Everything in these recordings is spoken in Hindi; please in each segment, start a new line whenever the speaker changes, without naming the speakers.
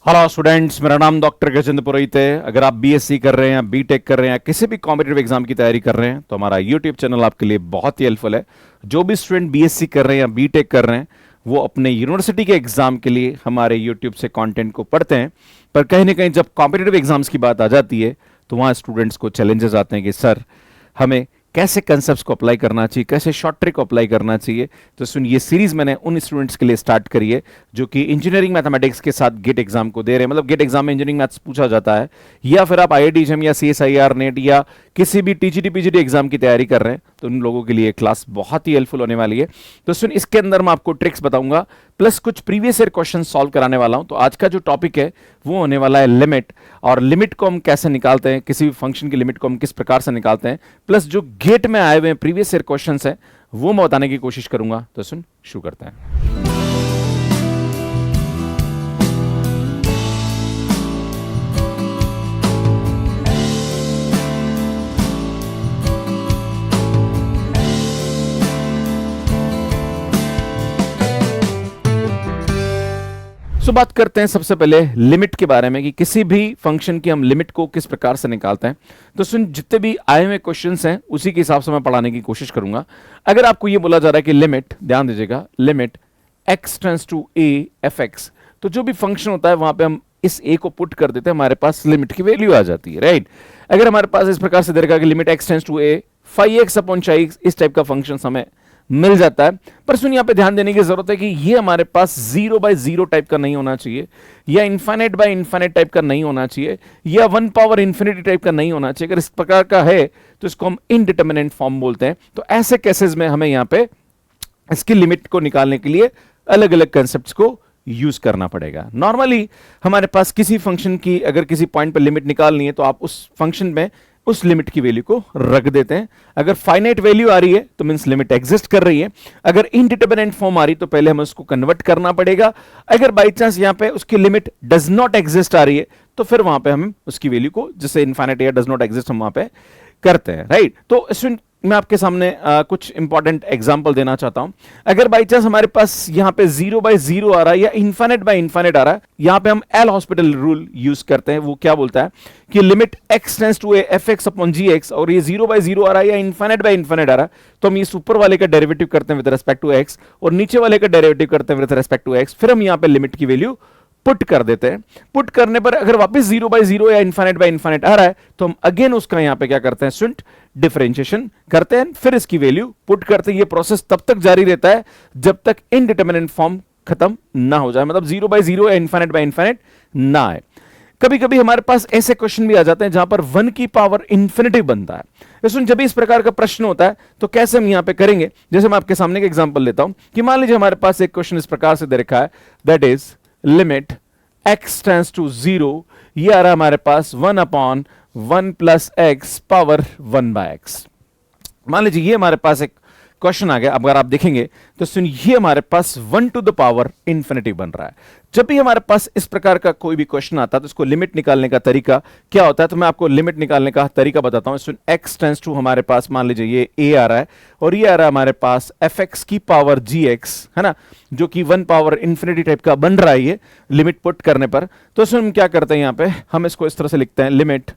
हेलो स्टूडेंट्स, मेरा नाम डॉक्टर गजेंद्र पुरोहित है। अगर आप बीएससी कर रहे हैं या बीटेक कर रहे हैं या किसी भी कॉम्पिटिटिव एग्जाम की तैयारी कर रहे हैं तो हमारा यूट्यूब चैनल आपके लिए बहुत ही हेल्पफुल है। जो भी स्टूडेंट बीएससी कर रहे हैं या बीटेक कर रहे हैं वो अपने यूनिवर्सिटी के एग्जाम के लिए हमारे यूट्यूब से कंटेंट को पढ़ते हैं, पर कहीं ना कहीं जब कॉम्पिटिटिव एग्जाम्स की बात आ जाती है तो वहाँ स्टूडेंट्स को चैलेंजेस आते हैं कि सर हमें कैसे कंसेप्ट्स को अप्लाई करना चाहिए, कैसे शॉर्ट ट्रिक को अप्लाई करना चाहिए। तो सुन, ये सीरीज मैंने उन स्टूडेंट्स के लिए स्टार्ट करी है जो कि इंजीनियरिंग मैथमेटिक्स के साथ गेट एग्जाम को दे रहे हैं। मतलब गेट एग्जाम में इंजीनियरिंग मैथ्स पूछा जाता है, या फिर आप आईआईटी जेईई या सीएसआईआर नेट या किसी भी टीजीटी पीजीटी एग्जाम की तैयारी कर रहे हैं तो उन लोगों के लिए क्लास बहुत ही हेल्पफुल होने वाली है। तो सुन, इसके अंदर मैं आपको ट्रिक्स बताऊंगा प्लस कुछ प्रीवियस ईयर क्वेश्चन सॉल्व कराने वाला हूं। तो आज का जो टॉपिक है वो होने वाला है लिमिट, और लिमिट को हम कैसे निकालते हैं, किसी भी फंक्शन की लिमिट को हम किस प्रकार से निकालते हैं, प्लस जो गेट में आए हुए प्रीवियस ईयर क्वेश्चंस हैं वो मैं बताने की कोशिश करूंगा। तो सुन, शुरू करते हैं। बात करते हैं सबसे पहले लिमिट के बारे में कि किसी भी फंक्शन की हम लिमिट को किस प्रकार से निकालते हैं। तो सुन, जितने भी आए हुए क्वेश्चंस हैं उसी के हिसाब से मैं पढ़ाने की कोशिश करूंगा। अगर आपको यह बोला जा रहा है कि लिमिट, ध्यान दीजिएगा, limit x tends to a f x, तो जो भी फंक्शन होता है वहां पे हम इस a को पुट कर देते हैं, हमारे पास लिमिट की वैल्यू आ जाती है, राइट। अगर हमारे पास इस प्रकार से दे रखा कि limit x tends to a 5x upon 4x, इस टाइप का फंक्शन हमें मिल जाता है। पर सुन, यहां पे ध्यान देने की जरूरत है कि ये हमारे पास 0 बाय 0 टाइप का नहीं होना चाहिए, या इनफाइनाइट बाय इनफाइनाइट टाइप का नहीं होना चाहिए, या 1 पावर इन्फिनिटी टाइप का नहीं होना चाहिए। अगर इस प्रकार का है तो इसको हम इनडिटर्मिनेंट फॉर्म बोलते हैं। तो ऐसे केसेस में हमें यहां पे इसकी लिमिट को निकालने के लिए अलग अलग कंसेप्ट को यूज करना पड़ेगा। नॉर्मली हमारे पास किसी फंक्शन की अगर किसी पॉइंट पर लिमिट निकालनी है तो आप उस फंक्शन में उस लिमिट की वैल्यू को रख देते हैं। अगर फाइनाइट वैल्यू आ रही है तो मींस लिमिट एग्जिस्ट कर रही है, अगर इनडिटर्मिनेंट फॉर्म आ रही तो पहले हमें उसको कन्वर्ट करना पड़ेगा। अगर बाई चांस यहां पे उसकी लिमिट डज नॉट एग्जिस्ट आ रही है तो फिर वहां पे हम उसकी वैल्यू को, जैसे इनफाइनाइट या डज नॉट एग्जिस्ट, हम वहां पे करते हैं, राइट। तो मैं आपके सामने कुछ इंपॉर्टेंट एग्जांपल देना चाहता हूं। अगर बाई चांस हमारे पास यहां पे 0 बाय 0 आ रहा है या इनफाइनाइट बाय इनफाइनाइट आ रहा है, यहां पे हम एल हॉस्पिटल रूल यूज करते हैं। वो क्या बोलता है कि limit x tends to a f x upon g x, और ये 0 बाय 0 आ रहा है या इनफाइनाइट बाय इनफाइनाइट आ रहा है, तो हम इस ऊपर वाले का डेरिवेटिव करते हैं विद रिस्पेक्ट टू x और नीचे वाले का डेरिवेटिव करते हैं विद रिस्पेक्ट टू x, फिर हम यहां पे लिमिट की वैल्यू पुट कर देते हैं। पुट करने पर अगर वापस 0 बाय 0 या इनफाइनाइट बाय इनफाइनाइट आ रहा है तो हम अगेन उसका यहां पे क्या करते हैं, स्टूडेंट, डिफरेंशिएशन करते हैं, फिर इसकी वैल्यू पुट करते हैं। ये प्रोसेस तब तक जारी रहता है जब तक इनडिटर्मिनेंट फॉर्म खत्म ना हो जाए, मतलब 0 बाय 0 या इनफाइनाइट बाय इनफाइनाइट ना आए। कभी कभी हमारे पास ऐसे क्वेश्चन भी आ जाते हैं जहां पर 1 की पावर इंफिनिटी बनता है। जब इस प्रकार का प्रश्न होता है तो कैसे हम यहां पे करेंगे, जैसे मैं आपके सामने एक एग्जांपल लेता हूं कि मान लीजिए हमारे पास एक क्वेश्चन इस प्रकार से दे रखा है, that is limit x tends to 0, ये आ रहा है हमारे पास 1 upon 1 plus x power 1 by x. मान लीजिए ये हमारे पास एक क्वेश्चन आ गया। अब अगर आप देखेंगे तो सुन, ये हमारे पास 1 टू द पावर इंफिनिटी बन रहा है। जब भी हमारे पास इस प्रकार का कोई भी क्वेश्चन आता है तो इसको लिमिट निकालने का तरीका क्या होता है, तो मैं आपको लिमिट निकालने का तरीका बताता हूं। सुन, x टेंड्स टू हमारे पास मान लीजिए ये a आ रहा है और ये आ रहा है हमारे पास एफ एक्स की पावर gx, है ना, जो कि 1 पावर इंफिनिटी टाइप का बन रहा है ये लिमिट पुट करने पर। तो सुन, हम क्या करते हैं यहां पे, हम इसको इस तरह से लिखते हैं लिमिट।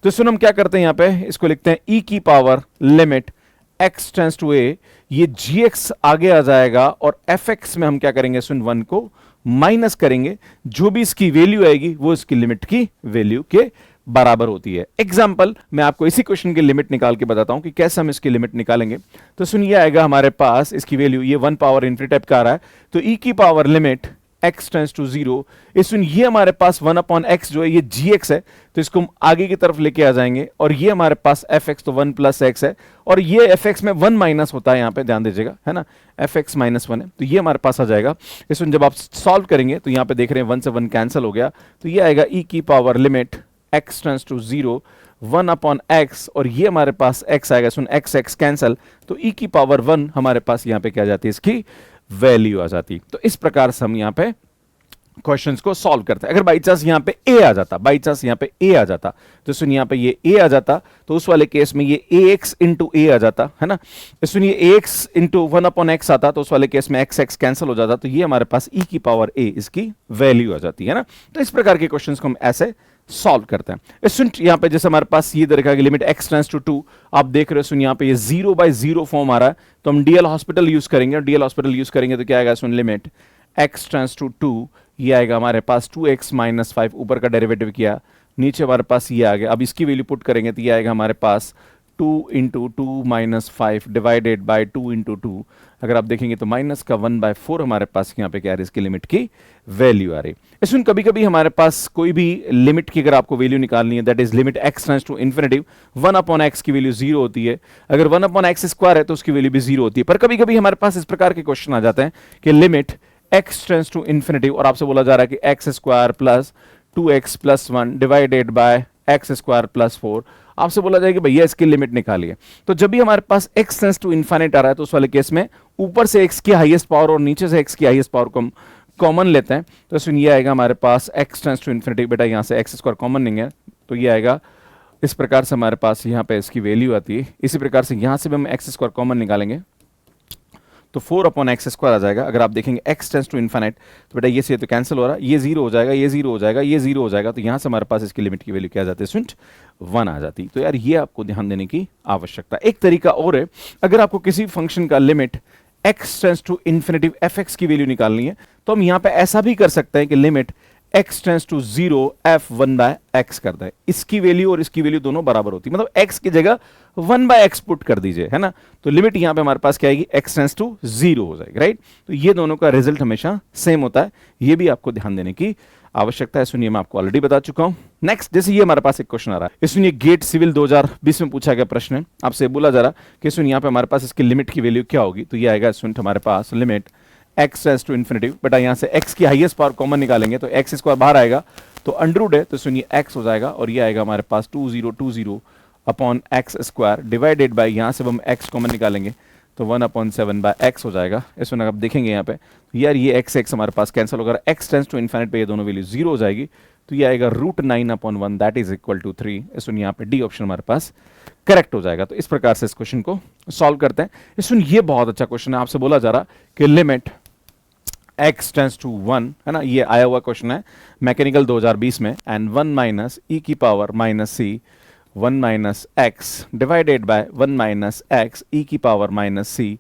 तो सुन, हम क्या करते हैं यहां पे, इसको लिखते हैं e की power limit x tends to a, ये gx आगे आ जाएगा और fx में हम क्या करेंगे, सुन, 1 को माइनस करेंगे, जो भी इसकी वैल्यू आएगी वो इसकी लिमिट की वैल्यू के बराबर होती है। एग्जाम्पल, मैं आपको इसी क्वेश्चन की लिमिट निकाल के बताता हूं कि कैसे हम इसकी लिमिट निकालेंगे। तो सुन, ये आएगा हमारे पास, इसकी वैल्यू ये 1 पावर इनफिनिटी टाइप का आ रहा है, तो e की power limit x tends to 0, इसमें ये हमारे पास 1 अपॉन x जो है ये gx है, तो इसको हम आगे की तरफ लेके आ जाएंगे, और ये हमारे पास fx तो 1 प्लस x है, और ये fx में 1 माइनस होता है, यहां पे ध्यान दीजिएगा, है ना, fx माइनस 1 है, तो ये हमारे पास आ जाएगा। इसमें जब आप सॉल्व करेंगे तो यहां पे देख रहे हैं 1 से 1 कैंसिल हो गया, तो ये आएगा e की power limit x tends to 0 1 upon x, और ये हमारे पास x आएगा, सुन, x कैंसिल, तो e की पावर 1 हमारे पास यहां पे क्या आ जाती है, इसकी वैल्यू आ जाती। तो इस प्रकार से हम यहां पे क्वेश्चंस को सॉल्व करते हैं। अगर बाई चांस यहाँ पे ए आ जाता, बाई चांस यहाँ पे ए आ जाता, तो सुन यहाँ पे ये ए आ जाता, तो उस वाले केस में ये ए एक्स इंटू ए आ जाता है ना। सुनिए ए एक्स इंटू 1/x आता, तो उस वाले केस में एक्स एक्स कैंसिल हो जाता, तो ये हमारे पास ई की पावर ए इसकी वैल्यू आ जाती है ना। तो इस प्रकार के क्वेश्चंस को हम ऐसे सॉल्व करते हैं। सुन यहाँ पे जैसे हमारे पास ये तरीका की लिमिट x टेंड्स टू 2, आप देख रहे हो सुन यहाँ पे ये 0/0 फॉर्म आ रहा है, तो हम डीएल हॉस्पिटल यूज करेंगे, और डीएल हॉस्पिटल यूज करेंगे तो क्या आएगा, सुन लिमिट x टेंड्स टू 2, ये आएगा हमारे पास 2x - 5, ऊपर का डेरिवेटिव किया, नीचे हमारे पास ये आ गया। अब इसकी वैल्यू पुट करेंगे तो ये आएगा हमारे पास 2 × 2 - 5 डिवाइडेड बाय 2 × 2। अगर आप देखेंगे तो माइनस का 1/4 हमारे पास यहाँ पे क्या आ रही है, इसकी लिमिट की वैल्यू आ रही है। इसमें कभी कभी हमारे पास कोई भी लिमिट की अगर आपको वैल्यू निकालनी है, that is limit x tends to infinity, 1/x की वैल्यू 0 होती है। अगर 1/x² है तो उसकी वैल्यू भी 0 होती है। पर कभी कभी हमारे पास इस प्रकार के क्वेश्चन आ जाते हैं कि limit x tends to infinity, और आपसे बोला जा रहा है कि x² plus 2x + 1 divided by x² + 4, आपसे बोला जाएगा भैया इसकी लिमिट निकालिए। तो जब भी हमारे पास x टेंड्स टू इन्फिनिट आ रहा है, तो उस वाले केस में ऊपर से x की हाईएस्ट पावर और नीचे से x की हाईएस्ट पावर को हम कॉमन लेते हैं, तो इसमें ये आएगा हमारे पास x टेंड्स टू इन्फिनिटी, बेटा यहाँ से x² कॉमन नहीं है, तो ये आएगा इस प्रकार से हमारे पास यहाँ पे इसकी वैल्यू आती है। इसी प्रकार से यहाँ से भी हम x² कॉमन निकालेंगे तो 4/x² आ जाएगा। अगर आप देखेंगे x टेंड्स टू इन्फिनिट, तो बेटा ये से तो कैंसिल हो रहा है, ये 0 हो जाएगा, ये 0 हो जाएगा, ये 0 हो जाएगा, तो यहाँ से हमारे पास इसकी लिमिट की वैल्यू क्या आ जाती है, स्टूडेंट 1 आ जाती। तो यार ये आपको ध्यान देने की आवश्यकता। एक तरीका और है, अगर आपको किसी फंक्शन का limit x tends to infinity fx की वैल्यू निकालनी है, तो हम यहाँ पे ऐसा भी कर सकते हैं कि limit x tends to 0 f1/x कर दें। इसकी वैल्यू और इसकी वैल्यू दोनों बराबर होती है, मतलब x की जगह 1/x पुट कर दीजिए, है ना। तो लिमिट यहाँ पे हमारे पास क्या आएगी, x टेंड्स टू 0 हो जाएगी, राइट। तो ये दोनों का रिजल्ट हमेशा सेम होता है, ये भी आपको ध्यान देने की आवश्यकता है। सुनिए मैं आपको ऑलरेडी बता चुका हूं। नेक्स्ट, जैसे ये हमारे पास एक क्वेश्चन आ रहा है, सुनिए गेट सिविल 2020 में पूछा गया प्रश्न है, आपसे बोला जा रहा कि सुनिए यहाँ पे हमारे पास इसकी लिमिट की वैल्यू क्या होगी, तो ये आएगा स्टूडेंट हमारे पास limit x tends to infinity, बेटा यहाँ से x की हाईएस्ट पावर कॉमन निकालेंगे तो x² बाहर आएगा, तो अंडररूट है, तो सुनिए x हो जाएगा, और ये आएगा हमारे पास 2020/x² डिवाइडेड बाय, यहाँ से हम x कॉमन निकालेंगे तो 1/7/x हो जाएगा। इसमें आप देखेंगे यहाँ पे यार ये x हमारे पास कैंसिल होगा, x टेंड्स टू इन्फिनिट पे ये दोनों वैल्यू 0 हो जाएगी, तो ये आएगा √9/1 दैट इज इक्वल टू 3। इसमें यहाँ पे डी ऑप्शन हमारे पास करेक्ट हो जाएगा। तो इस प्रकार से इस क्वेश्चन को सॉल्व करते हैं। इसमें ये बहुत अच्छा क्वेश्चन है, आपसे बोला जा रहा कि लिमिट x टेंड्स टू 1, है ना, ये आया हुआ क्वेश्चन है मैकेनिकल 2020 में, एंड 1 - e की power -c 1 - x divided by 1 - x e की पावर -c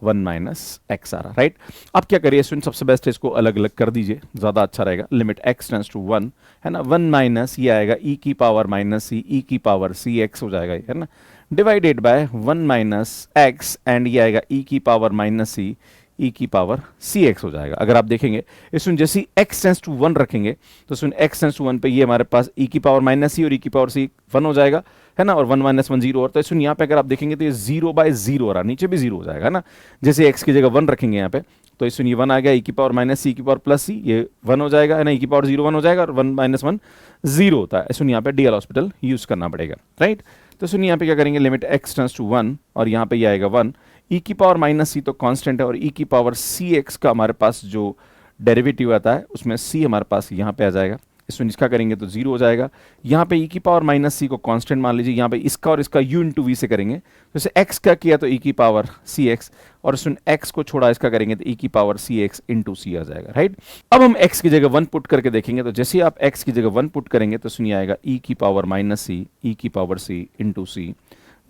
1 - x आ रहा, राइट। अब क्या करिए स्टूडेंट, सबसे बेस्ट है इसको अलग अलग कर दीजिए, ज्यादा अच्छा रहेगा। लिमिट x टेंड्स टू 1, है ना, 1 - ये आएगा e की पावर -c e की पावर cx हो जाएगा, है ना, डिवाइडेड बाय 1 - x एंड ये आएगा e की पावर -c e की पावर cx हो जाएगा। अगर आप देखेंगे इसमें जैसे x टेंड्स टू 1 रखेंगे, तो इसमें x टेंड्स टू 1 पे ये हमारे पास e की पावर -c और e की पावर c 1 हो जाएगा, है ना, और 1 - 1 0, और तो इसमें यहाँ पे अगर आप देखेंगे तो ये 0/0 हो रहा, नीचे भी 0 हो जाएगा, है ना। जैसे x की जगह 1 रखेंगे यहाँ पे, तो इसमें ये 1 आ गया, e की पावर -c e की पावर +c, ये 1 हो जाएगा, है ना, e की पावर 0 1 हो जाएगा, और 1 - 1 0 होता है। इसमें यहाँ पे डीएल हॉस्पिटल यूज करना पड़ेगा, राइट। तो सुनिए यहाँ पे क्या करेंगे, लिमिट x टेंड्स टू 1, और यहाँ पे ये आएगा 1, e की पावर -c तो कांस्टेंट है, और e की पावर cx का हमारे पास जो डेरिवेटिव आता है उसमें c हमारे पास यहाँ पे आ जाएगा। इसमें इसका करेंगे तो 0 हो जाएगा। यहाँ पे e की पावर -c को कांस्टेंट मान लीजिए, यहाँ पे इसका और इसका u × v से करेंगे, तो इसे x का किया तो e की पावर cx, और इसमें x को छोड़ा इसका करेंगे तो e की पावर cx × c आ जाएगा, राइट। अब हम x की जगह 1 पुट करके देखेंगे, तो जैसे आप x की जगह 1 पुट करेंगे तो सुनिए आएगा e की पावर -c e की power c × c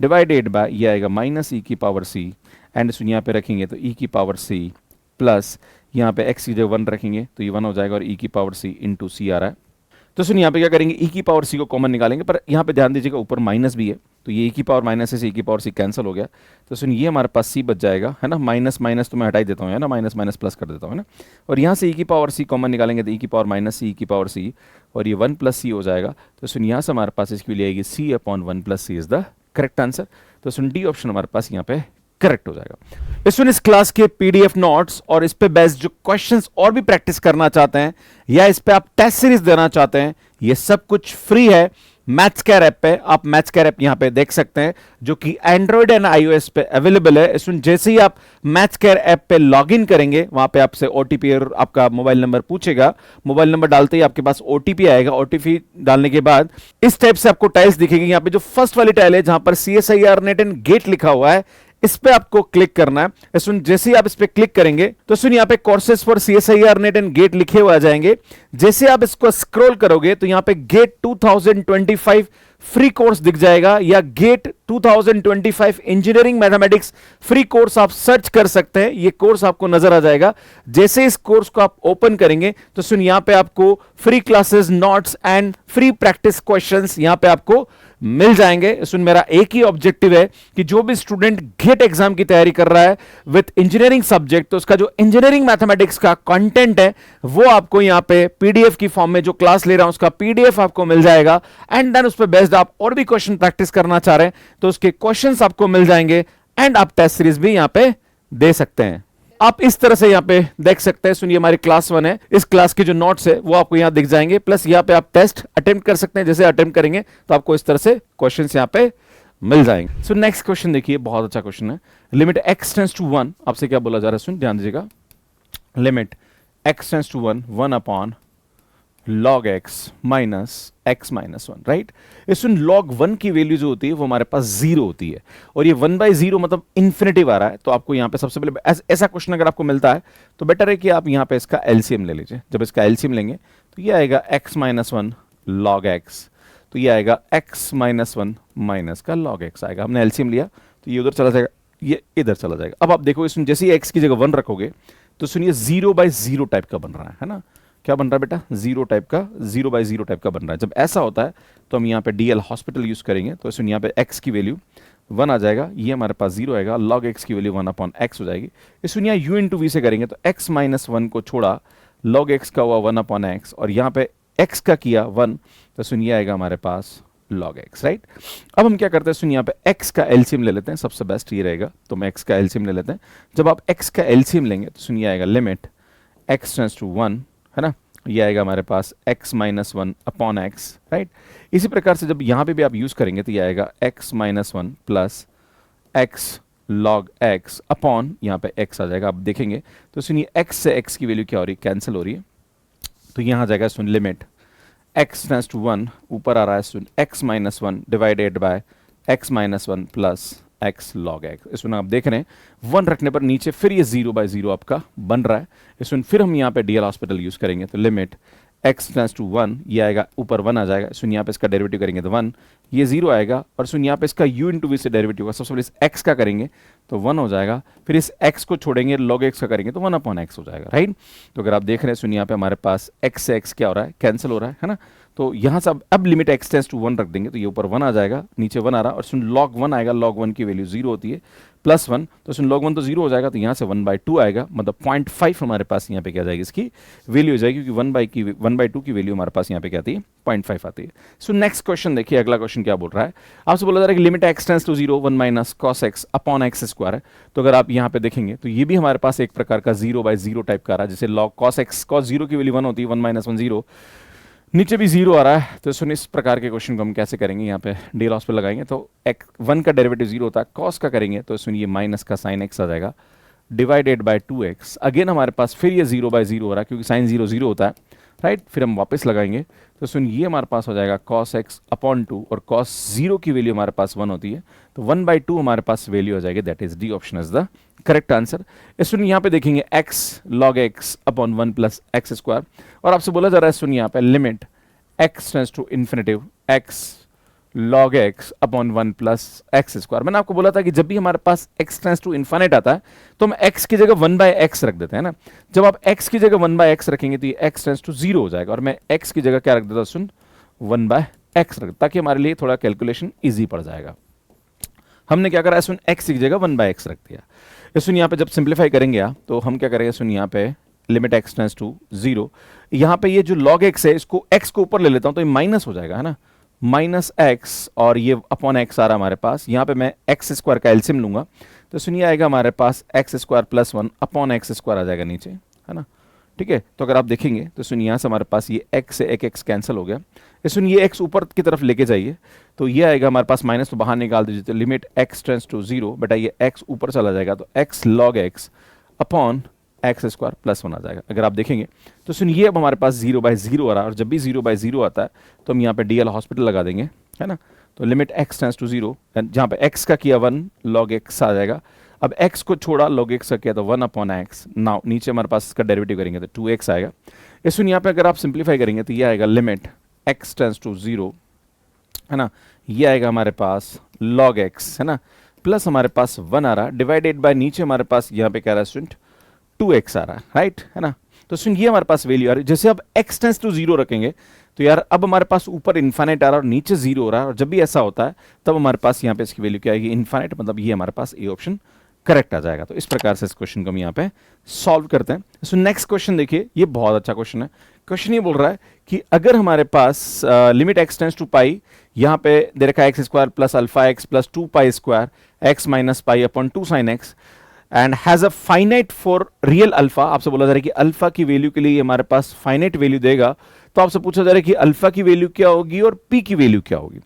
divided by ये आएगा -e की पावर c, एंड सुनिए यहाँ पे रखेंगे तो e की पावर c प्लस यहाँ पे x की जगह 1 रखेंगे तो ये 1 हो जाएगा, और e की पावर c × c आ रहा है। तो सुनिए यहाँ पे क्या करेंगे, e की पावर c को कॉमन निकालेंगे, पर यहाँ पे ध्यान दीजिएगा ऊपर माइनस भी है, तो ये e की पावर माइनस से e की पावर c कैंसिल हो गया, तो सुनिए ये हमारे पास c बच जाएगा, है ना, माइनस माइनस तो मैं हटा ही देता हूँ, है ना, माइनस माइनस प्लस कर देता हूँ, है ना, और यहाँ से e की पावर c कॉमन निकालेंगे तो e की पावर -c e की पावर c, और ये 1 + c हो जाएगा। तो सुनिए यहाँ से हमारे पास इसकी वैल्यू आएगी c/1 + c is the correct answer. तो सुन डी ऑप्शन हमारे पास यहाँ पे करेक्ट हो जाएगा। इस क्लास के पीडीएफ नोट्स और इस पे बेस्ड जो क्वेश्चंस और भी प्रैक्टिस करना चाहते हैं, या इस पे आप टेस्ट सीरीज देना चाहते हैं, ये सब कुछ फ्री है। मैथ्सकेयर ऐप पे, आप मैथ्सकेयर ऐप यहां पे देख सकते हैं जो कि एंड्रॉयड एंड आईओएस पे अवेलेबल है। इसमें जैसे ही आप मैथ्सकेयर ऐप पे लॉगिन करेंगे, वहां पे आपसे ओटीपी और आपका मोबाइल नंबर पूछेगा। मोबाइल नंबर डालते ही आपके पास ओटीपी आएगा। ओटीपी डालने के बाद इस टाइप से आपको टाइल्स दिखेगी। यहां पे जो फर्स्ट वाली टाइल है जहां पर CSIR नेट एंड गेट लिखा हुआ है, इस पे आपको क्लिक करना है। सुन, जैसे ही आप इस पे क्लिक करेंगे तो सुन यहाँ पे courses for CSIR NET and GATE लिखे हुए आ जाएंगे। जैसे आप इसको स्क्रॉल करोगे तो यहाँ पे गेट 2025 फ्री कोर्स दिख जाएगा, या GATE 2025 engineering mathematics free course आप सर्च कर सकते हैं। ये कोर्स आपको नजर आ जाएगा। जैसे इस कोर्स को आप ओपन करेंगे तो सुन, यहाँ पे आपको free classes, notes and free practice questions यहाँ पे आपको मिल जाएंगे। सुन, मेरा एक ही ऑब्जेक्टिव है कि जो भी स्टूडेंट गेट एग्जाम की तैयारी कर रहा है विद इंजीनियरिंग सब्जेक्ट, तो उसका जो इंजीनियरिंग मैथमेटिक्स का कंटेंट है वो आपको यहाँ पे पीडीएफ की फॉर्म में, जो क्लास ले रहा हूं उसका पीडीएफ आपको मिल जाएगा। एंड देन उस पर बेस्ड आप और भी क्वेश्चन प्रैक्टिस करना चाह रहे हैं तो उसके क्वेश्चंस आपको मिल जाएंगे। एंड आप टेस्ट सीरीज भी यहाँ पे दे सकते हैं। आप इस तरह से यहाँ पे देख सकते हैं। सुनिए, हमारी क्लास 1 है, इस क्लास के जो नोट्स है वो आपको यहाँ दिख जाएंगे। प्लस यहाँ पे आप टेस्ट अटेम्प्ट कर सकते हैं। जैसे अटेम्प्ट करेंगे तो आपको इस तरह से क्वेश्चंस यहाँ पे मिल जाएंगे। सो नेक्स्ट क्वेश्चन देखिए, बहुत अच्छा क्वेश्चन है। लिमिट x टेंड्स टू 1, आपसे क्या बोला जा रहा है, सुन ध्यान दीजिएगा। Limit x tends to 1 upon log x minus x minus 1, right. इसमें log 1 की वैल्यू जो होती है वो हमारे पास 0 होती है, और ये 1/0 मतलब इन्फिनिटिव आ रहा है। तो आपको यहाँ पे सबसे पहले ऐसा क्वेश्चन अगर आपको मिलता है तो बेटर है कि आप यहाँ पे इसका एलसीएम ले लीजिए। जब इसका एलसीएम लेंगे तो ये आएगा x माइनस 1 log x, तो ये आएगा x माइनस 1 माइनस का log x आएगा। हमने एलसीएम लिया तो ये उधर चला जाएगा, ये इधर चला जाएगा। अब आप देखो, इसमें जैसे ही x की जगह 1 रखोगे तो सुनिए 0/0 टाइप का बन रहा है ना। क्या बन रहा है बेटा? 0 टाइप का, 0/0 टाइप का बन रहा है। जब ऐसा होता है तो हम यहाँ पे DL हॉस्पिटल यूज करेंगे। तो इसमें यहाँ पे x की वैल्यू 1 आ जाएगा, ये हमारे पास 0 आएगा, log x की वैल्यू 1 अपॉन x हो जाएगी। इसमें यहाँ u इंटू वी से करेंगे तो x माइनस 1 को छोड़ा, log x का हुआ 1 अपॉन x, और यहाँ पे x का किया 1, तो सुनिए आएगा हमारे पास log x, राइट। अब हम क्या करते हैं, सुनिए यहाँ पे x का एलसीएम ले लेते हैं, सबसे बेस्ट ये रहेगा। तो हम x का एलसीएम ले लेते हैं। जब आप x का एलसीएम लेंगे तो सुनिए आएगा लिमिट x टेंड्स टू 1, है ना, ये आएगा हमारे पास x minus 1 upon x, right. इसी प्रकार से जब यहाँ पे भी आप यूज करेंगे तो ये आएगा x minus 1 plus x log x upon यहाँ पे x आ जाएगा। आप देखेंगे तो सुनिए x से x की वैल्यू क्या हो रही है, कैंसिल हो रही है। तो यहाँ आ जाएगा सुन लिमिट x टेंड्स टू 1, ऊपर आ रहा है सुन x minus 1 divided by x minus 1 plus x log x। इसमें आप देख रहे हैं 1 रखने पर नीचे फिर ये 0/0 आपका बन रहा है। इसमें फिर हम यहाँ पे DL हॉस्पिटल यूज करेंगे तो लिमिट x टेंड्स टू 1, ये आएगा ऊपर 1 आ जाएगा। सुन यहाँ पे इसका डेरिवेटिव करेंगे तो 1, ये 0 आएगा, और सुन यहाँ पे इसका u इंटू वी से डेरिवेटिव होगा। सबसे पहले इस x का करेंगे तो 1 हो जाएगा, फिर इस x को छोड़ेंगे, log x का करेंगे तो 1 अपॉन x हो जाएगा, राइट। तो अगर आप देख रहे हैं सुन यहाँ पे हमारे पास x से x क्या हो रहा है, कैंसिल हो रहा है ना। तो यहाँ से अब लिमिट x टेंड्स टू 1 रख देंगे तो ये ऊपर 1 आ जाएगा, नीचे 1 आ रहा है, और सुन log 1 आएगा, log 1 की वैल्यू 0 होती है, प्लस 1, तो सुन log 1 तो 0 हो जाएगा, तो यहाँ से 1/2 आएगा, मतलब 0.5 हमारे पास यहाँ पे क्या जाएगी, इसकी वैल्यू हो जाएगी, क्योंकि 1/2 की वैल्यू हमारे पास यहाँ पे क्या आती है, 0.5 आती है। सो नेक्स्ट क्वेश्चन देखिए, अगला क्वेश्चन क्या बोल रहा है, आपसे बोला जा रहा है कि limit x tends to 0 1 minus cos x upon x square है। तो अगर आप यहाँ पे देखेंगे तो ये भी हमारे पास एक प्रकार का 0/0 टाइप का आ रहा है, जैसे log cos x, cos 0 की वैल्यू 1 होती है, 1 माइनस 1 0, नीचे भी 0 आ रहा है। तो सुन इस प्रकार के क्वेश्चन को हम कैसे करेंगे, यहाँ पे DL हॉस्पिटल लगाएंगे तो 1 का डेरिवेटिव 0 होता है, cos का करेंगे तो सुनिए माइनस का sin x आ जाएगा, डिवाइडेड बाय 2x। अगेन हमारे पास फिर ये 0/0 हो रहा है, क्योंकि sin 0 0 होता है, राइट। फिर हम वापस लगाएंगे तो सुन ये हमारे पास हो जाएगा cos x अपॉन 2, और cos 0 की वैल्यू हमारे पास 1 होती है, तो 1/2 हमारे पास वैल्यू हो जाएगी। That is D option is the correct answer. सुन यहाँ पे देखेंगे x log x upon 1 plus x square, और आपसे बोला जा रहा है सुन यहाँ पे limit x tends to infinity x log x upon 1 plus x square. मैंने आपको बोला था कि जब भी हमारे पास x टेंड्स टू इन्फिनिट आता है तो हम x की जगह 1/x रख देते हैं ना। जब आप x की जगह 1/x रखेंगे तो ये x टेंड्स टू 0 हो जाएगा, और मैं x की जगह क्या रख देता हूं, सुन 1/x रख, ताकि हमारे लिए थोड़ा कैलकुलेशन ईजी पड़ जाएगा। हमने क्या करा है, सुन x की जगह 1/x रख दिया। सुन यहाँ पे जब सिंप्लीफाई करेंगे आप तो हम क्या करेंगे, सुन यहाँ पे लिमिट x टेंड्स टू 0, यहाँ पे ये जो log x है इसको x को ऊपर ले लेता हूं तो ये माइनस हो जाएगा, है ना, माइनस x, और ये अपॉन x आ रहा है हमारे पास। यहाँ पे मैं x स्क्वायर का एलसीएम लूंगा तो सुनिए आएगा हमारे पास x square plus 1 upon x square आ जाएगा नीचे, है ना। ठीक है। तो अगर आप देखेंगे तो सुन यहाँ से हमारे पास ये x से एक x कैंसिल हो गया, सुन ये x ऊपर की तरफ लेके जाइए तो ये आएगा हमारे पास माइनस, तो बाहर निकाल दीजिए, तो लिमिट x टेंड्स टू 0, बेटा ये x ऊपर चला जाएगा तो x log x upon x square plus 1 आ जाएगा। अगर आप देखेंगे तो सुन ये अब हमारे पास 0/0 आ रहा है, और जब भी 0/0 आता है तो हम यहाँ पे DL हॉस्पिटल लगा देंगे, है ना। तो लिमिट x टेंड्स टू 0, जहाँ पे x का किया 1 log x आ जाएगा, अब x को छोड़ा log x का किया तो 1 अपॉन एक्स, नाउ नीचे हमारे पास इसका डेरिवेटिव करेंगे तो 2x आएगा। सुन यहाँ पे अगर आप सिंप्लीफाई करेंगे तो ये आएगा लिमिट x टेंड्स टू 0, है ना, ये आएगा हमारे पास log x, है ना, प्लस हमारे पास 1 आ रहा, डिवाइडेड बाय नीचे हमारे पास यहाँ पे क्या रहा है स्टूडेंट 2x आ रहा है, राइट, है ना। तो सुन ये हमारे पास वैल्यू आ रही है, जैसे अब x टेंड्स टू 0 रखेंगे तो यार अब हमारे पास ऊपर इन्फाइनाइट आ रहा है और नीचे 0 हो रहा है, और जब भी ऐसा होता है तब हमारे पास यहाँ पे इसकी वैल्यू क्या आएगी, इन्फाइनाइट, मतलब ये हमारे पास ए ऑप्शन करेक्ट आ जाएगा। तो इस प्रकार से इस क्वेश्चन को हम यहाँ पे सॉल्व करते हैं। सो नेक्स्ट क्वेश्चन देखिए, ये बहुत अच्छा क्वेश्चन है। क्वेश्चन ये बोल रहा है कि अगर हमारे पास लिमिट x टेंड्स टू पाई, यहाँ पे दे रखा है x square plus alpha x plus 2 pi square x minus pi upon 2 sine x and has a finite for real alpha. आपसे बोला जा रहा है कि अल्फा की वैल्यू के लिए हमारे पास फाइनाइट वैल्यू देगा, तो आपसे पूछा जा रहा है कि अल्फा की वैल्यू क्या होगी और पी की वैल्यू क्या होगी।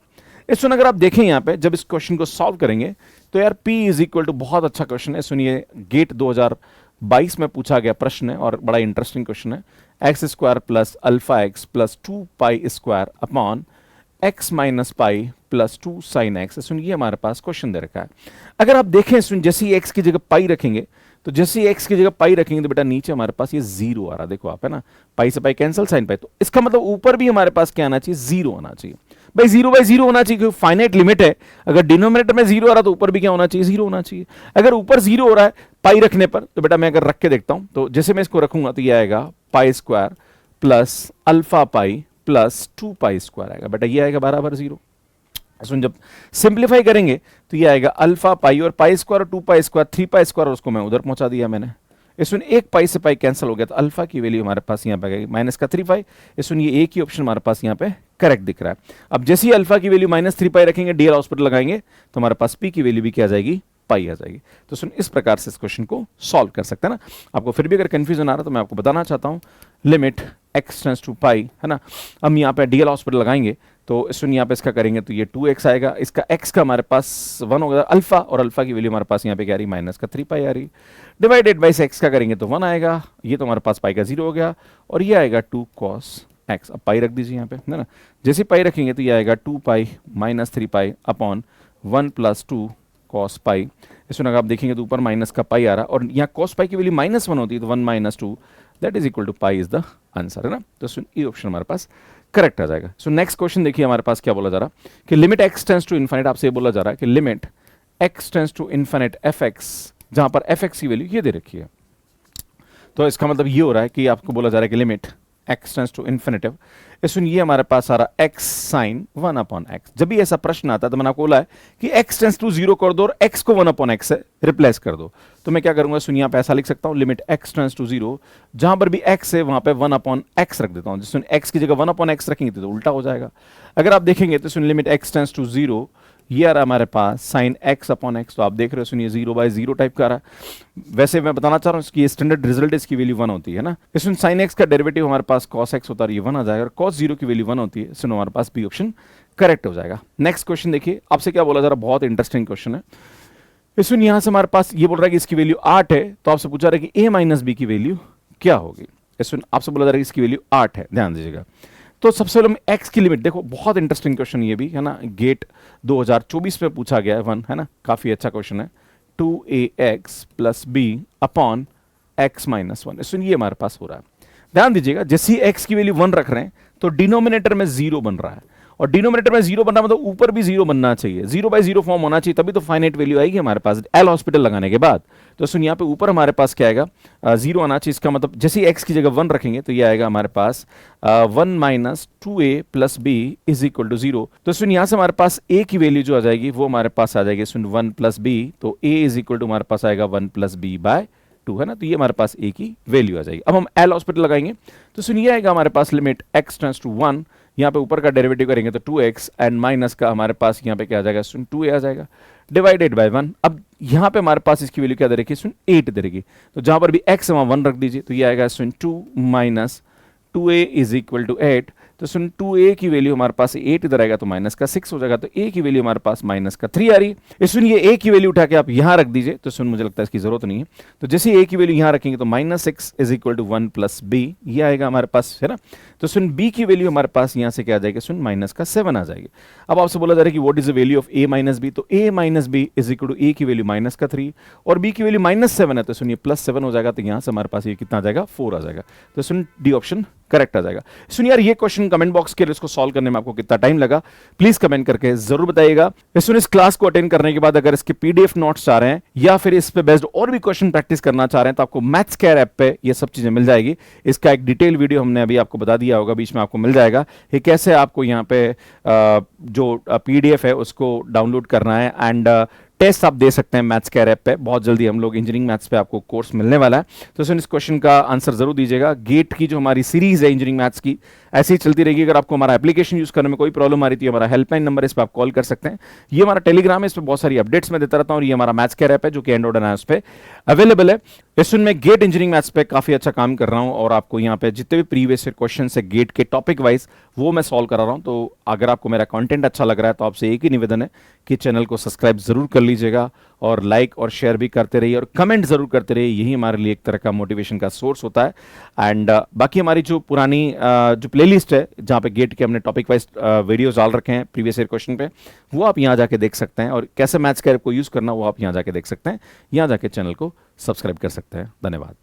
इस अगर आप देखें यहाँ पे जब इस क्वेश्चन को सॉल्व करेंगे तो यार P इज इक्वल टू, बहुत अच्छा क्वेश्चन है, सुनिए गेट 2022 में पूछा गया प्रश्न है और बड़ा इंटरेस्टिंग क्वेश्चन है। X square plus alpha x plus 2 pi square upon x minus pi plus 2 sine x. सुन ये हमारे पास क्वेश्चन दे रखा है। अगर आप देखें सुन, जैसे ही एक्स की जगह पाई रखेंगे तो जैसे ही एक्स की जगह पाई रखेंगे तो बेटा नीचे हमारे पास ये 0 आ रहा, देखो आप, है ना, पाई से पाई कैंसिल, साइन पाई, तो इसका मतलब ऊपर भी हमारे पास क्या आना चाहिए, 0 आना चाहिए। भाई 0/0 होना चाहिए क्योंकि फाइनाइट लिमिट है, अगर डिनोमिनेटर में 0 आ रहा तो ऊपर भी क्या होना चाहिए, 0 होना चाहिए। अगर ऊपर 0 हो रहा है पाई रखने पर, तो बेटा मैं अगर रख के देखता हूं तो जैसे मैं इसको रखूंगा तो ये आएगा पाई स्क्वायर प्लस अल्फा पाई प्लस 2 पाई स्क्वायर आएगा, बेटा ये आएगा बराबर 0। सुन जब सिंप्लीफाई करेंगे तो ये आएगा अल्फा पाई और पाई स्क्वायर और 2 पाई स्क्वायर 3 पाई स्क्वायर, और उसको मैं उधर पहुंचा दिया मैंने। इसमें एक पाई से पाई कैंसिल हो गया तो अल्फा की वैल्यू हमारे पास यहाँ पे आएगी माइनस का 3 पाई। इसमें ये एक ही ऑप्शन हमारे पास यहाँ पे करेक्ट दिख रहा है। अब जैसे ही अल्फा की वैल्यू माइनस 3 पाई रखेंगे, DL हॉस्पिटल लगाएंगे तो हमारे पास पी की वैल्यू भी क्या आ जाएगी, पाई आ जाएगी। तो सुन इस प्रकार से इस क्वेश्चन को सॉल्व कर सकते हैं ना। आपको फिर भी अगर कंफ्यूजन आ रहा है तो मैं आपको बताना चाहता हूँ, लिमिट x टेंड्स टू पाई, है ना, हम यहाँ पे DL हॉस्पिटल लगाएंगे तो सुन यहाँ पे इसका करेंगे तो ये 2x आएगा, इसका x का हमारे पास 1 होगा अल्फा, और अल्फा की वैल्यू हमारे पास यहाँ पे क्या आ रही, माइनस का 3 पाई आ रही, डिवाइडेड बाई x का करेंगे तो 1 आएगा, ये तो हमारे पास पाई का 0 हो गया, और ये आएगा 2 cos x। अब पाई रख दीजिए यहाँ पे, है ना, जैसे पाई रखेंगे तो ये आएगा 2 pi minus 3 pi upon 1 plus 2 cos पाई। इसमें अगर आप देखेंगे तो ऊपर माइनस का पाई आ रहा, और यहाँ cos पाई की वैल्यू -1 होती है तो 1 minus 2 that is equal to pi is the answer, है ना। तो ये ऑप्शन हमारे पास करेक्ट आ जाएगा। सो नेक्स्ट क्वेश्चन देखिए हमारे पास क्या बोला जा रहा कि limit x tends to infinite, आपसे ये बोला जा रहा है कि limit x tends to infinite fx, जहां पर fx की वैल्यू ये दे रखी है, तो इसका मतलब ये हो रहा है कि आपको बोला जा रहा है कि limit x tends to infinity, इसमें ये हमारे पास आ रहा x साइन 1 अपॉन x। जब भी ऐसा प्रश्न आता है तो मैंने आपको बोला है कि x टेंड्स टू 0 कर दो और x को 1 अपॉन x से रिप्लेस कर दो, तो मैं क्या करूंगा, सुनिए यहाँ पे ऐसा लिख सकता हूँ, लिमिट x टेंड्स टू 0, जहां पर भी x है वहां पे 1 अपॉन x रख देता हूं, जिसमें x की जगह 1 अपॉन x रखेंगे तो उल्टा हो जाएगा। अगर आप देखेंगे तो सुनिए लिमिट x टेंड्स टू 0, ये आ रहा है हमारे पास साइन x अपॉन x, तो आप देख रहे हो सुनिए 0/0 टाइप का आ रहा है। वैसे मैं बताना चाह रहा हूँ इसकी स्टैंडर्ड रिजल्ट इसकी वैल्यू 1 होती है ना, इसमें साइन x का डेरिवेटिव हमारे पास cos x होता है, ये 1 आ जाएगा, और cos 0 की वैल्यू 1 होती है, इसमें हमारे पास बी ऑप्शन करेक्ट हो जाएगा। नेक्स्ट क्वेश्चन देखिए, आपसे क्या बोला जा रहा है, बहुत इंटरेस्टिंग क्वेश्चन है। इसमें यहां से हमारे पास ये बोल रहा है कि इसकी वैल्यू 8 है, तो आपसे पूछा रहा है कि a माइनस बी की वैल्यू क्या होगी। इसमें आपसे बोला जा रहा है कि इसकी वैल्यू 8 है, ध्यान दीजिएगा। तो सबसे पहले हम x की लिमिट देखो, बहुत इंटरेस्टिंग क्वेश्चन ये भी है ना, गेट 2024 में पूछा गया है 1, है ना, काफी अच्छा क्वेश्चन है। 2ax plus b upon x minus 1, इसमें ये हमारे पास हो रहा है। ध्यान दीजिएगा, जैसे ही x की वैल्यू 1 रख रहे हैं तो डिनोमिनेटर में 0 बन रहा है, और डिनोमिनेटर में 0 बनना मतलब ऊपर भी 0 बनना चाहिए, 0/0 फॉर्म होना चाहिए, तभी तो फाइनाइट वैल्यू आएगी हमारे पास एल हॉस्पिटल लगाने के बाद। तो सुन यहाँ पे ऊपर हमारे पास क्या आएगा, 0 आना चाहिए, इसका मतलब जैसे ही x की जगह 1 रखेंगे तो ये आएगा हमारे पास 1 minus 2a plus b is equal to 0। तो सुन यहाँ से हमारे पास a की वैल्यू जो आ जाएगी वो हमारे पास आ जाएगी सुन 1 प्लस बी, तो a इज इक्वल टू हमारे पास आएगा 1 प्लस बी बाय 2 है ना, तो ये हमारे पास a की वैल्यू आ जाएगी। अब हम एल हॉस्पिटल लगाएंगे तो सुनिए आएगा हमारे पास लिमिट x टेंड्स टू 1, यहाँ पे ऊपर का डेरिवेटिव करेंगे तो 2x एंड माइनस का हमारे पास यहाँ पे क्या आ जाएगा सुन 2a आ जाएगा डिवाइडेड बाय 1। अब यहाँ पे हमारे पास इसकी वैल्यू क्या दे रखी है सुन 8 दे रखी, तो जहां पर भी x वहां 1 रख दीजिए, तो ये आएगा सुन 2 minus 2a is equal to 8। तो सुन 2a की वैल्यू हमारे पास 8 इधर आएगा तो माइनस का 6 हो जाएगा, तो a की वैल्यू हमारे पास माइनस का 3 आ रही है। सुन ये a की वैल्यू उठा के आप यहां रख दीजिए, तो सुन मुझे लगता है इसकी जरूरत नहीं है, तो जैसे a की वैल्यू यहां रखेंगे तो minus 6 is equal to 1 plus b, ये आएगा हमारे पास, है ना। तो सुन b की वैल्यू हमारे पास यहां से क्या आ जाएगी सुन माइनस का 7 आ जाएगी। अब आपसे बोला जा रहा है कि what is the value of a minus b, तो a minus b is equal to a की वैल्यू माइनस का 3 और b की वैल्यू माइनस 7 है, तो सुन ये प्लस 7 हो जाएगा, तो यहां से हमारे पास ये कितना आ जाएगा 4 आ जाएगा, तो सुन डी ऑप्शन करेक्ट आ जाएगा। सुन यार ये क्वेश्चन कमेंट बॉक्स के लिए इसको सॉल्व करने में आपको कितना टाइम लगा प्लीज कमेंट करके जरूर बताइएगा। इस क्लास को अटेंड करने के बाद अगर इसके पीडीएफ नोट्स चाह रहे हैं या फिर इस पे बेस्ड और भी क्वेश्चन प्रैक्टिस करना चाह रहे हैं तो आपको मैथ्स केयर ऐप पे ये सब चीजें मिल जाएगी। इसका एक डिटेल वीडियो हमने अभी आपको बता दिया होगा, बीच में आपको मिल जाएगा ये कैसे आपको यहाँ पे जो पीडीएफ है उसको डाउनलोड करना है एंड टेस्ट आप दे सकते हैं मैथ्स केयर ऐप पे। बहुत जल्दी हम लोग इंजीनियरिंग मैथ्स पे आपको कोर्स मिलने वाला है, तो सुन इस क्वेश्चन का आंसर जरूर दीजिएगा। गेट की जो हमारी सीरीज है इंजीनियरिंग मैथ्स की ऐसी ही चलती रहेगी। अगर आपको हमारा एप्लीकेशन यूज करने में कोई प्रॉब्लम आ रही थी, हमारा हेल्पलाइन नंबर इस पर आप कॉल कर सकते हैं। ये हमारा टेलीग्राम है, इस पर बहुत सारी अपडेट्स मैं देता रहता हूँ, और ये हमारा मैथ्स केयर ऐप है जो कि एंड्रॉइड एंड उस पर अवेलेबल है। इस में गेट इंजीनियरिंग मैथ्स पे काफी अच्छा काम कर रहा हूँ और आपको यहाँ पे जितने भी प्रीवियस क्वेश्चन है गेट के टॉपिक वाइज वो मैं सॉल्व करा रहा हूँ। तो अगर आपको मेरा कंटेंट अच्छा लग रहा है तो आपसे एक ही निवेदन है कि चैनल को सब्सक्राइब जरूर कर लीजिएगा और लाइक और शेयर भी करते रहिए और कमेंट जरूर करते रहिए, यही हमारे लिए एक तरह का मोटिवेशन का सोर्स होता है। एंड बाकी हमारी जो पुरानी जो प्लेलिस्ट है जहाँ पे गेट के हमने टॉपिक वाइज वीडियोस डाल रखे हैं प्रीवियस ईयर क्वेश्चन पे, वो आप यहाँ जाके देख सकते हैं, और कैसे मैथ्स केयर को यूज करना वो आप यहाँ जाके देख सकते हैं। यहाँ जाके चैनल को सब्सक्राइब कर सकते हैं। धन्यवाद।